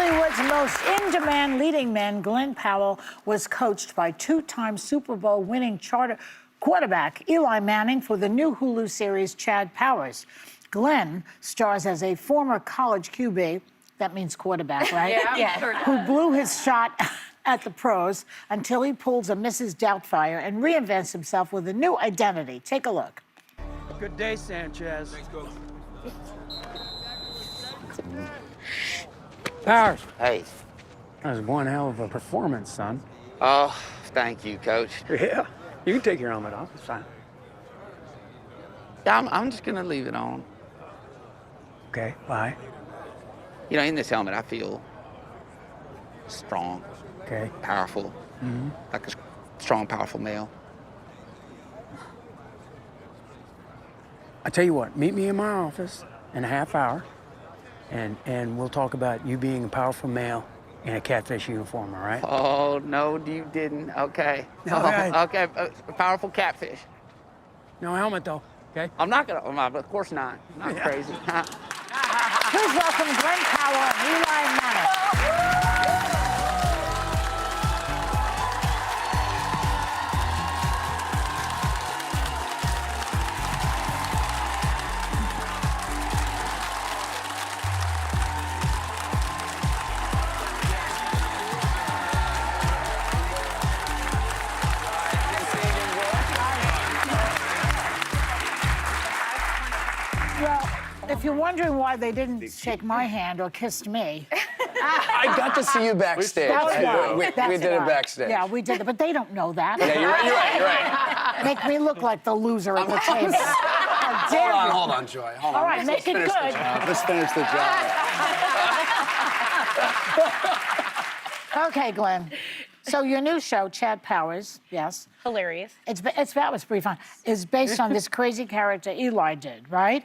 Hollywood's most in-demand leading man, Glen Powell, was coached by two-time Super Bowl winning quarterback Eli Manning for the new Hulu series Chad Powers. Glen stars as a former college QB, that means quarterback, right? Yeah. Who blew his shot at the pros until he pulls a Mrs. Doubtfire and reinvents himself with a new identity. Take a look. Good day, Sanchez. Thanks, Coach. Powers. Hey. That was one hell of a performance, son. Oh, thank you, Coach. Yeah. You can take your helmet off. It's fine. Yeah, I'm just gonna leave it on. Okay, why? You know, in this helmet, I feel strong, Okay. powerful, like a strong, powerful male. I tell you what, meet me in my office in a half hour, and we'll talk about you being a powerful male in a catfish uniform, all right? Oh, no, you didn't. Okay. All right. Okay, powerful catfish. No helmet, though, okay? I'm not gonna, of course not. I'm not crazy. Please welcome Glen Powell and Eli Manning. Well, if you're wondering why they didn't shake my hand or kissed me, I got to see you backstage. that's why. We That's did why. it backstage. Yeah, we did it, but they don't know that. Yeah, you're right. Make me look like the loser at the table. How dare you. Hold on, Joy. Hold on. All right, make it Let's finish the good. job. Let's finish the job. Okay, Glenn. So your new show, Chad Powers, yes. Hilarious. That was pretty fun. Is based on this crazy character Eli did, right?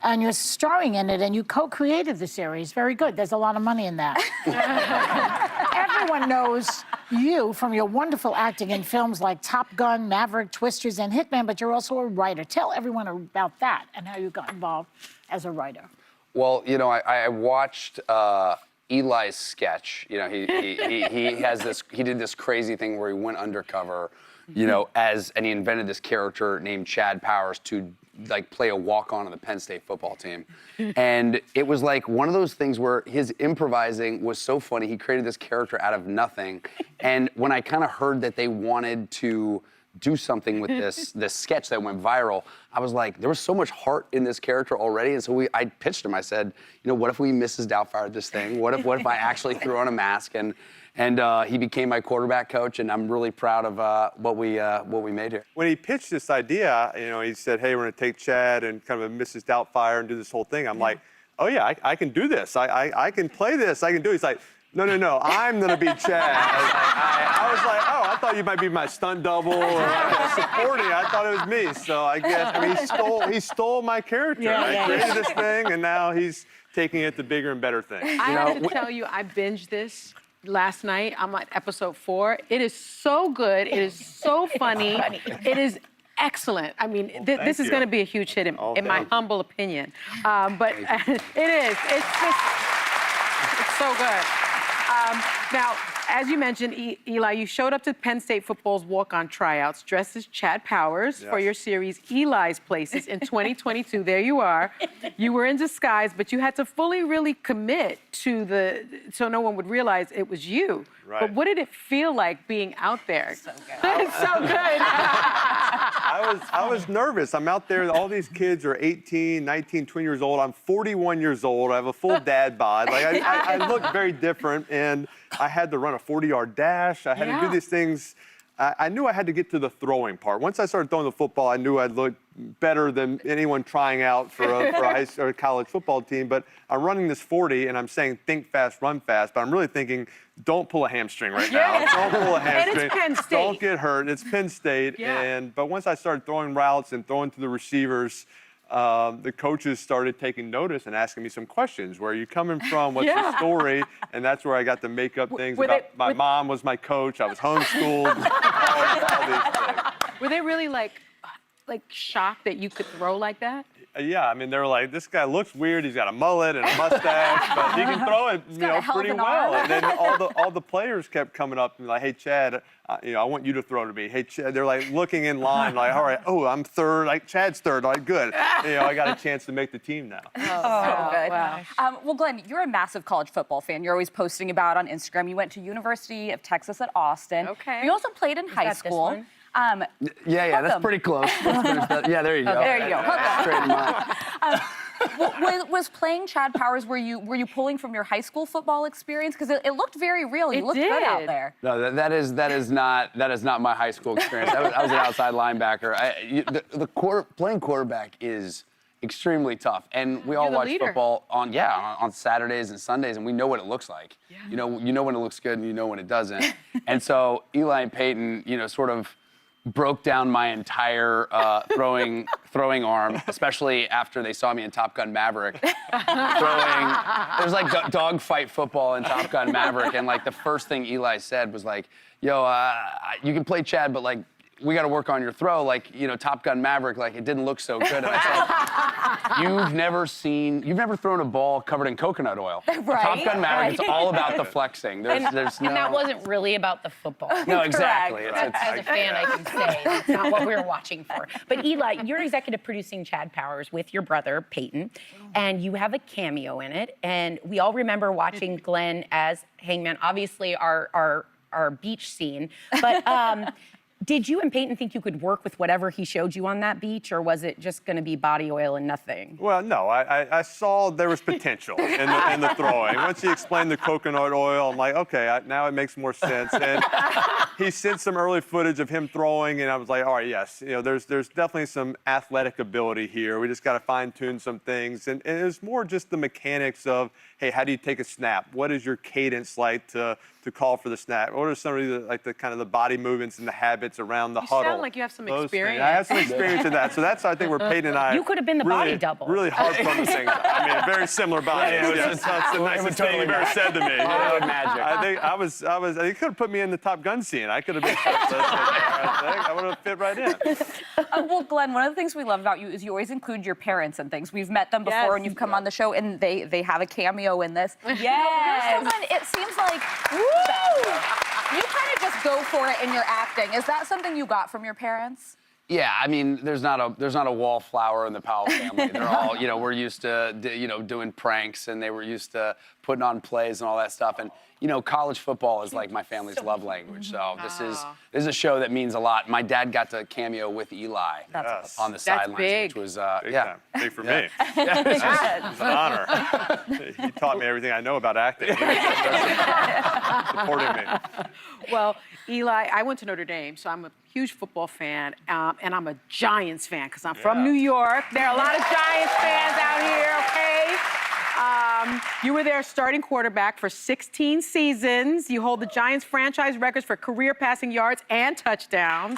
And you're starring in it, and you co-created the series. Very good. There's a lot of money in that. Everyone knows you from your wonderful acting in films like Top Gun, Maverick, Twisters, and Hitman, but you're also a writer. Tell everyone about that and how you got involved as a writer. Well, you know, I watched Eli's sketch. You know, he did this crazy thing where he went undercover, you know, and he invented this character named Chad Powers to like play a walk-on on the Penn State football team. And it was like one of those things where his improvising was so funny. He created this character out of nothing. And when I kind of heard that they wanted to do something with this sketch that went viral, I was like, there was so much heart in this character already. And so I pitched him. I said, you know, what if we Mrs. Doubtfire this thing? What if I actually threw on a mask? And he became my quarterback coach, and I'm really proud of what we made here. When he pitched this idea, you know, he said, hey, we're going to take Chad and kind of a Mrs. Doubtfire and do this whole thing. I'm like, oh, yeah, I can do this. I can play this. I can do it. He's like, no, I'm going to be Chad. I was like, oh, I thought you might be my stunt double or supporting. I thought it was me. So I guess, I mean, he stole my character. I created this thing, and now he's taking it to bigger and better things. I have to tell you, I binged this last night. I'm on episode 4. It is so good. It is so funny. It is excellent. I mean, this is going to be a huge hit in my humble opinion. But it is. It's so good. Now, as you mentioned, Eli, you showed up to Penn State football's walk-on tryouts dressed as Chad Powers for your series Eli's Places in 2022. There you are. You were in disguise, but you had to fully really commit to so no one would realize it was you. Right. But what did it feel like being out there? So good. It's so good. I was nervous. I'm out there. All these kids are 18, 19, 20 years old. I'm 41 years old. I have a full dad bod. Like I look very different, and I had to run a 40-yard dash. I had to do these things. I knew I had to get to the throwing part. Once I started throwing the football, I knew I'd look better than anyone trying out for a college football team. But I'm running this 40, and I'm saying think fast, run fast. But I'm really thinking, don't pull a hamstring right now. Don't pull a hamstring. And it's Penn State. Don't get hurt. It's Penn State. But once I started throwing routes and throwing to the receivers, the coaches started taking notice and asking me some questions. Where are you coming from? What's the story? And that's where I got to make up things about my mom was my coach. I was homeschooled. all these things. Were they really like shocked that you could throw like that? Yeah, I mean, they were like, this guy looks weird. He's got a mullet and a mustache, but he can throw it, pretty well. And then all the players kept coming up and like, hey, Chad, I want you to throw to me. Hey, Chad, they're like looking in line, like, all right, oh, I'm third, like Chad's third, like good. I got a chance to make the team now. So good. Wow. Well, Glenn, you're a massive college football fan. You're always posting about on Instagram. You went to University of Texas at Austin. Okay. You also played in high that this school. one? Yeah, that's pretty close. Let's finish that. Yeah, there you go. There you go. Straight in line. Was playing Chad Powers, were you pulling from your high school football experience? Because it looked very real. You It looked good out did. there. No, that is not my high school experience. I was an outside linebacker. Playing quarterback is extremely tough, and we all You're the watch leader. football on Saturdays and Sundays, and we know what it looks like. Yeah. You know when it looks good, and you know when it doesn't. And so Eli and Peyton, sort of broke down my entire throwing arm, especially after they saw me in Top Gun Maverick throwing. It was like dogfight football in Top Gun Maverick, and like the first thing Eli said was like, "Yo, you can play Chad, but like we got to work on your throw. Like Top Gun Maverick, like it didn't look so good." And I said, "You've never thrown a ball covered in coconut oil. Right, Top Gun Maverick, right. it's all about the flexing. There's no." And that wasn't really about the football. No, exactly. Correct. As a fan, I can say that's not what we were watching for. But Eli, you're executive producing Chad Powers with your brother Peyton, and you have a cameo in it. And we all remember watching Glen as Hangman, obviously our beach scene. But did you and Peyton think you could work with whatever he showed you on that beach, or was it just going to be body oil and nothing? Well, no, I saw there was potential in the throwing. Once he explained the coconut oil, I'm like, okay, now it makes more sense. And he sent some early footage of him throwing, and I was like, all right, yes, there's definitely some athletic ability here. We just got to fine tune some things, and it was more just the mechanics of, hey, how do you take a snap? What is your cadence like to call for the snap? What are some of the kind of the body movements and the habits around the huddle? You sound like you have some Those things. experience. I have some experience in that, so that's I think where Peyton and I You could have been the really, body double. really hard from the things. I mean, very similar bodies. Yeah, Yes, that's the it nicest would thing totally you've ever said to me. Hollywood magic. I think I was. He could have put me in the Top Gun scene. I could have been. I would have fit right in. Well, Glenn, one of the things we love about you is you always include your parents and things. We've met them before, Yes. and you've come on the show, and they have a cameo in this. Yes. You're someone, it seems like you kind of just go for it in your acting. Is that something you got from your parents? Yeah, I mean, there's not a wallflower in the Powell family. They're all, we're used to, doing pranks, and they were used to putting on plays and all that stuff. And college football is like my family's love language. So this is a show that means a lot. My dad got to cameo with Eli on the sidelines, big. which was Big yeah. time. Big for me. Good. It's an honor. He taught me everything I know about acting. He was supporting me. Well, Eli, I went to Notre Dame, so I'm a huge football fan, and I'm a Giants fan because I'm from New York. There are a lot of Giants fans out here, okay? You were their starting quarterback for 16 seasons. You hold the Giants franchise records for career passing yards and touchdowns.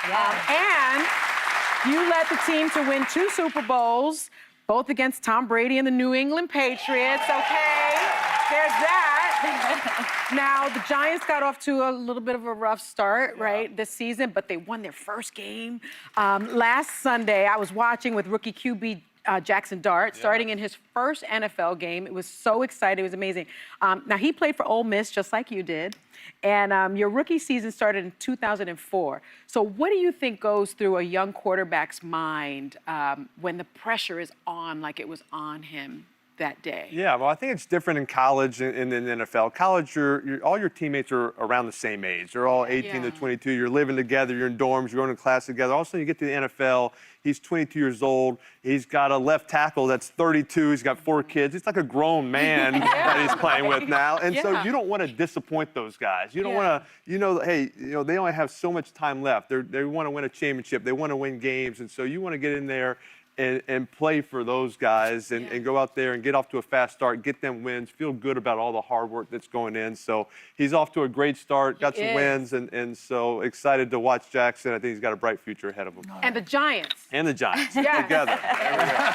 And you led the team to win 2 Super Bowls, both against Tom Brady and the New England Patriots, okay? There's that. Now, the Giants got off to a little bit of a rough start, right, this season, but they won their first game. Last Sunday, I was watching with rookie QB Jackson Dart, starting in his first NFL game. It was so exciting. It was amazing. Now, he played for Ole Miss just like you did, and your rookie season started in 2004. So what do you think goes through a young quarterback's mind when the pressure is on like it was on him that day? Yeah, well, I think it's different in college and in the NFL. College, all your teammates are around the same age. They're all 18 to 22. You're living together. You're in dorms. You're going to class together. All of a sudden, you get to the NFL. He's 22 years old. He's got a left tackle that's 32. He's got 4 kids. It's like a grown man that he's playing with now. And so you don't want to disappoint those guys. You don't want to, hey, they only have so much time left. They want to win a championship. They want to win games. And so you want to get in there and play for those guys and go out there and get off to a fast start, get them wins, feel good about all the hard work that's going in. So he's off to a great start, got some wins, and so excited to watch Jackson. I think he's got a bright future ahead of him. And the Giants. And the Giants together. There we go.